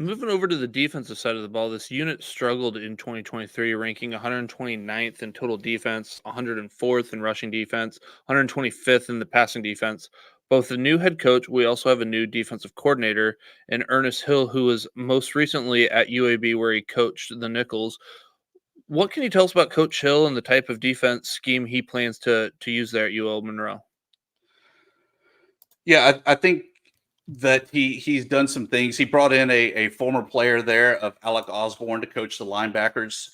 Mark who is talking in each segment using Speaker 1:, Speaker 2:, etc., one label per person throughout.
Speaker 1: Moving over to the defensive side of the ball, this unit struggled in 2023, ranking 129th in total defense, 104th in rushing defense, 125th in the passing defense. Both the new head coach, we also have a new defensive coordinator, and Ernest Hill, who was most recently at UAB where he coached the Nickels. What can you tell us about Coach Hill and the type of defense scheme he plans to use there at UL Monroe?
Speaker 2: Yeah, I think that he's done some things. He brought in a former player there of Alec Osborne to coach the linebackers,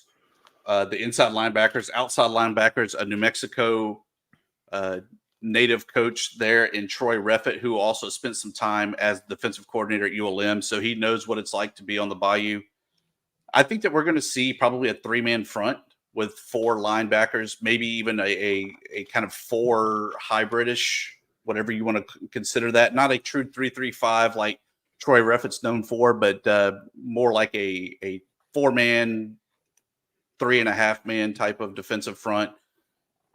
Speaker 2: the inside linebackers, outside linebackers, a New Mexico native coach there in Troy Reffett, who also spent some time as defensive coordinator at ULM. So he knows what it's like to be on the Bayou. I think that we're going to see probably a 3-man front with 4 linebackers, maybe even a kind of 4 hybridish, whatever you want to consider that. Not a true 3-3-5 like Troy Reffett's known for, but more like a 4-man, 3.5-man type of defensive front.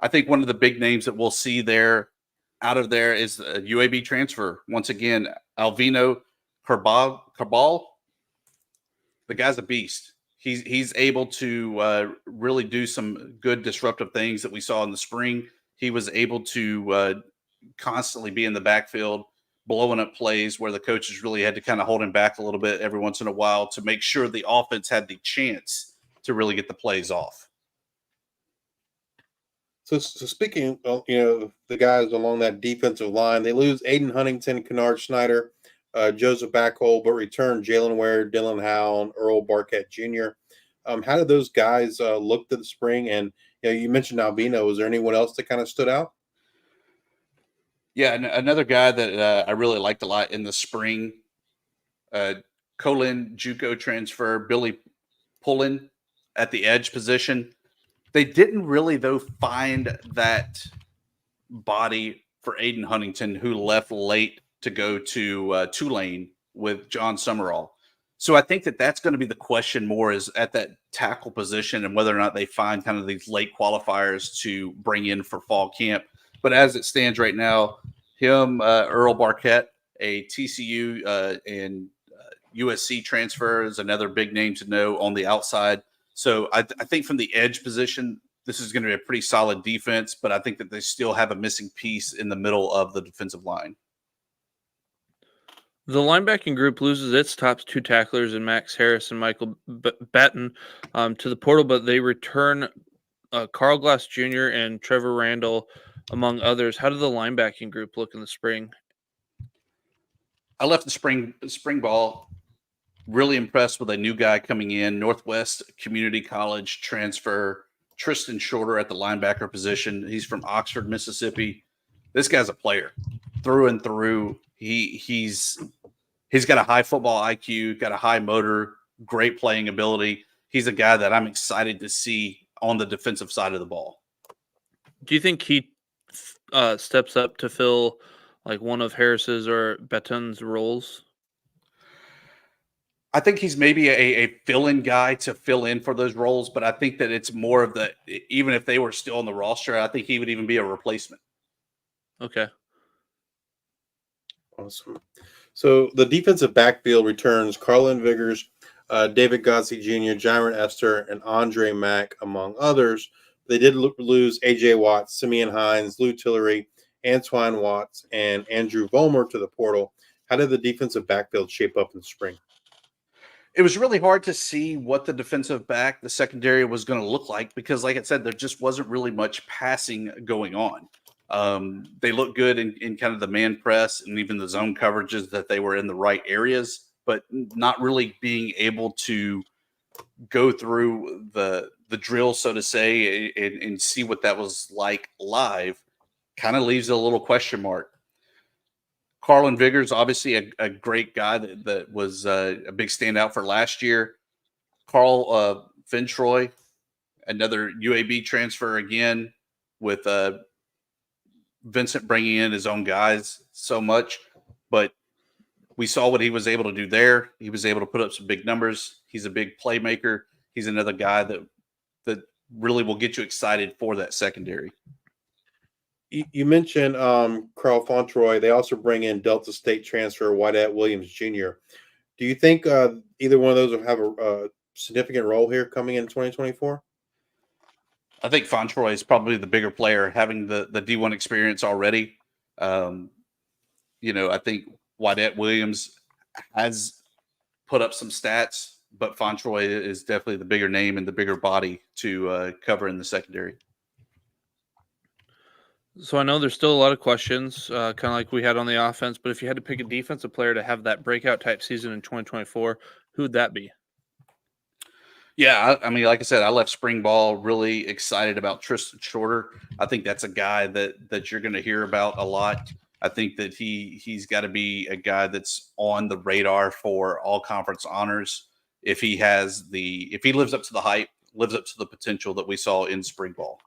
Speaker 2: I think one of the big names that we'll see there out of there is a UAB transfer. Once again, Alvino Carbal. The guy's a beast. He's able to really do some good disruptive things that we saw in the spring. He was able to constantly be in the backfield, blowing up plays where the coaches really had to kind of hold him back a little bit every once in a while to make sure the offense had the chance to really get the plays off.
Speaker 3: So speaking of, the guys along that defensive line, they lose Aiden Huntington, Kennard Snyder, Joseph Backhole, but return Jalen Ware, Dylan Howe, and Earl Barquette Jr. How did those guys look to the spring? And you mentioned Albino. Was there anyone else that kind of stood out?
Speaker 2: Yeah, another guy that I really liked a lot in the spring, Colin JUCO transfer, Billy Pullen at the edge position. They didn't really, though, find that body for Aiden Huntington, who left late to go to Tulane with John Summerall. So I think that that's going to be the question more is at that tackle position and whether or not they find kind of these late qualifiers to bring in for fall camp. But as it stands right now, him, Earl Barquette, a TCU and USC transfer is another big name to know on the outside. So I think from the edge position, this is going to be a pretty solid defense, but I think that they still have a missing piece in the middle of the defensive line.
Speaker 1: The linebacking group loses its top 2 tacklers in Max Harris and Michael Batten to the portal, but they return Carl Glass Jr. and Trevor Randall, among others. How did the linebacking group look in the spring?
Speaker 2: I left the spring ball really impressed with a new guy coming in, Northwest Community College transfer, Tristan Shorter at the linebacker position. He's from Oxford, Mississippi. This guy's a player through and through. He's got a high football IQ, got a high motor, great playing ability. He's a guy that I'm excited to see on the defensive side of the ball.
Speaker 1: Do you think he steps up to fill like one of Harris's or Batten's roles?
Speaker 2: I think he's maybe a fill-in guy to fill in for those roles, but I think that it's more of the, even if they were still on the roster, I think he would even be a replacement.
Speaker 1: Okay.
Speaker 3: Awesome. So the defensive backfield returns Carlin Viggers, David Gotzi Jr., Jaron Esther, and Andre Mack, among others. They did lose A.J. Watts, Simeon Hines, Lou Tillery, Antoine Watts, and Andrew Vollmer to the portal. How did the defensive backfield shape up in the spring?
Speaker 2: It was really hard to see what the defensive back, the secondary, was going to look like because, like I said, there just wasn't really much passing going on. They looked good in kind of the man press and even the zone coverages that they were in the right areas, but not really being able to go through the drill, so to say, and see what that was like live kind of leaves a little question mark. Carlin Viggers, obviously a great guy that was a big standout for last year. Carl Fintroy, another UAB transfer again with Vincent bringing in his own guys so much. But we saw what he was able to do there. He was able to put up some big numbers. He's a big playmaker. He's another guy that really will get you excited for that secondary.
Speaker 3: You mentioned Carl Fontroy. They also bring in Delta State transfer Whiteette Williams Jr. Do you think either one of those will have a significant role here coming in 2024?
Speaker 2: I think Fontroy is probably the bigger player, having the D1 experience already. I think Wydett Williams has put up some stats, but Fontroy is definitely the bigger name and the bigger body to cover in the secondary.
Speaker 1: So I know there's still a lot of questions, kind of like we had on the offense, but if you had to pick a defensive player to have that breakout type season in 2024, who would that be?
Speaker 2: Yeah, I mean, like I said, I left spring ball really excited about Tristan Shorter. I think that's a guy that you're going to hear about a lot. I think that he's got to be a guy that's on the radar for all conference honors if he lives up to the hype, lives up to the potential that we saw in spring ball.